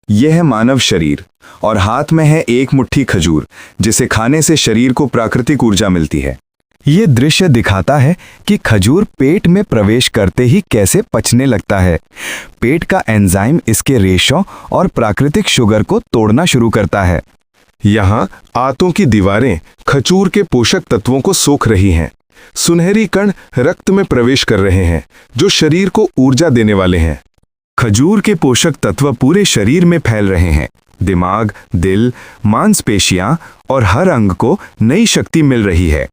यह है मानव शरीर और हाथ में है एक मुट्ठी खजूर, जिसे खाने से शरीर को प्राकृतिक ऊर्जा मिलती है। ये दृश्य दिखाता है कि खजूर पेट में प्रवेश करते ही कैसे पचने लगता है। पेट का एंजाइम इसके रेशों और प्राकृतिक शुगर को तोड़ना शुरू करता है। यहाँ आंतों की दीवारें खजूर के पोषक तत्वों को सोख रही हैं। सुनहरी कण रक्त में प्रवेश कर रहे हैं, जो शरीर को ऊर्जा देने वाले हैं। खजूर के पोषक तत्व पूरे शरीर में फैल रहे हैं। दिमाग, दिल, मांसपेशियां और हर अंग को नई शक्ति मिल रही है।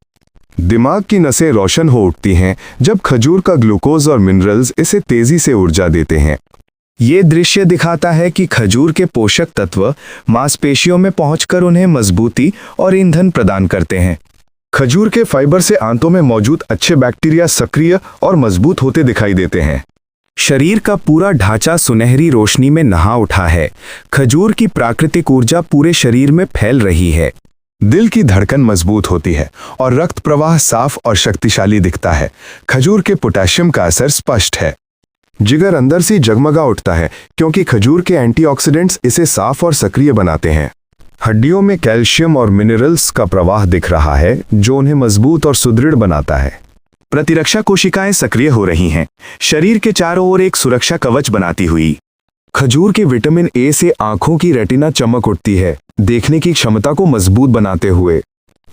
दिमाग की नसें रोशन हो उठती हैं जब खजूर का ग्लूकोज और मिनरल्स इसे तेजी से ऊर्जा देते हैं। ये दृश्य दिखाता है कि खजूर के पोषक तत्व मांसपेशियों में पहुंचकर उन्हें मजबूती और ईंधन प्रदान करते हैं। खजूर के फाइबर से आंतों में मौजूद अच्छे बैक्टीरिया सक्रिय और मजबूत होते दिखाई देते हैं। शरीर का पूरा ढांचा सुनहरी रोशनी में नहा उठा है। खजूर की प्राकृतिक ऊर्जा पूरे शरीर में फैल रही है। दिल की धड़कन मजबूत होती है और रक्त प्रवाह साफ और शक्तिशाली दिखता है। खजूर के पोटेशियम का असर स्पष्ट है। जिगर अंदर से जगमगा उठता है क्योंकि खजूर के एंटीऑक्सीडेंट्स इसे साफ और सक्रिय बनाते हैं। हड्डियों में कैल्शियम और मिनरल्स का प्रवाह दिख रहा है, जो उन्हें मजबूत और सुदृढ़ बनाता है। प्रतिरक्षा कोशिकाएं सक्रिय हो रही हैं, शरीर के चारों ओर एक सुरक्षा कवच बनाती हुई। खजूर के विटामिन ए से आंखों की रेटिना चमक उठती है, देखने की क्षमता को मजबूत बनाते हुए।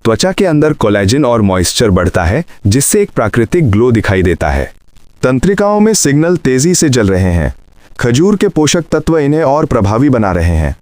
त्वचा के अंदर कोलेजन और मॉइस्चर बढ़ता है, जिससे एक प्राकृतिक ग्लो दिखाई देता है। तंत्रिकाओं में सिग्नल तेजी से जल रहे हैं। खजूर के पोषक तत्व इन्हें और प्रभावी बना रहे हैं।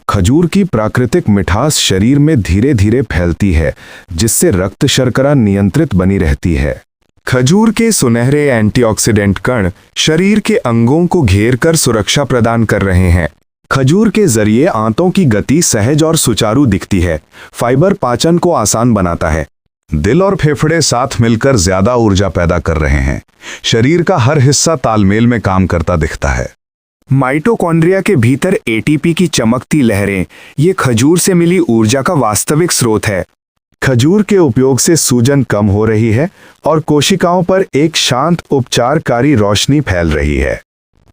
खजूर की प्राकृतिक मिठास शरीर में धीरे धीरे फैलती है, जिससे रक्त शर्करा नियंत्रित बनी रहती है। खजूर के सुनहरे एंटीऑक्सीडेंट कण शरीर के अंगों को घेर कर सुरक्षा प्रदान कर रहे हैं। खजूर के जरिए आंतों की गति सहज और सुचारू दिखती है। फाइबर पाचन को आसान बनाता है। दिल और फेफड़े साथ मिलकर ज्यादा ऊर्जा पैदा कर रहे हैं। शरीर का हर हिस्सा तालमेल में काम करता दिखता है। माइटोकॉन्ड्रिया के भीतर एटीपी की चमकती लहरें ये खजूर से मिली ऊर्जा का वास्तविक स्रोत है। खजूर के उपयोग से सूजन कम हो रही है और कोशिकाओं पर एक शांत उपचारकारी रोशनी फैल रही है।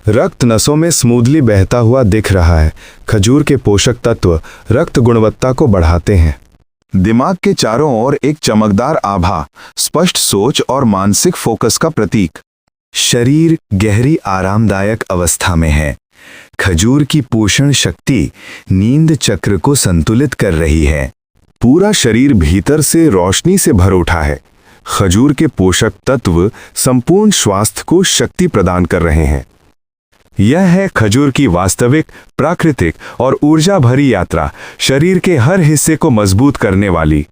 रक्त नसों में स्मूथली बहता हुआ दिख रहा है। खजूर के पोषक तत्व रक्त गुणवत्ता को बढ़ाते हैं। दिमाग के चारों ओर एक चमकदार आभा, स्पष्ट सोच और मानसिक फोकस का प्रतीक। शरीर गहरी आरामदायक अवस्था में है। खजूर की पोषण शक्ति नींद चक्र को संतुलित कर रही है। पूरा शरीर भीतर से रोशनी से भर उठा है। खजूर के पोषक तत्व संपूर्ण स्वास्थ्य को शक्ति प्रदान कर रहे हैं। यह है खजूर की वास्तविक, प्राकृतिक और ऊर्जा भरी यात्रा, शरीर के हर हिस्से को मजबूत करने वाली।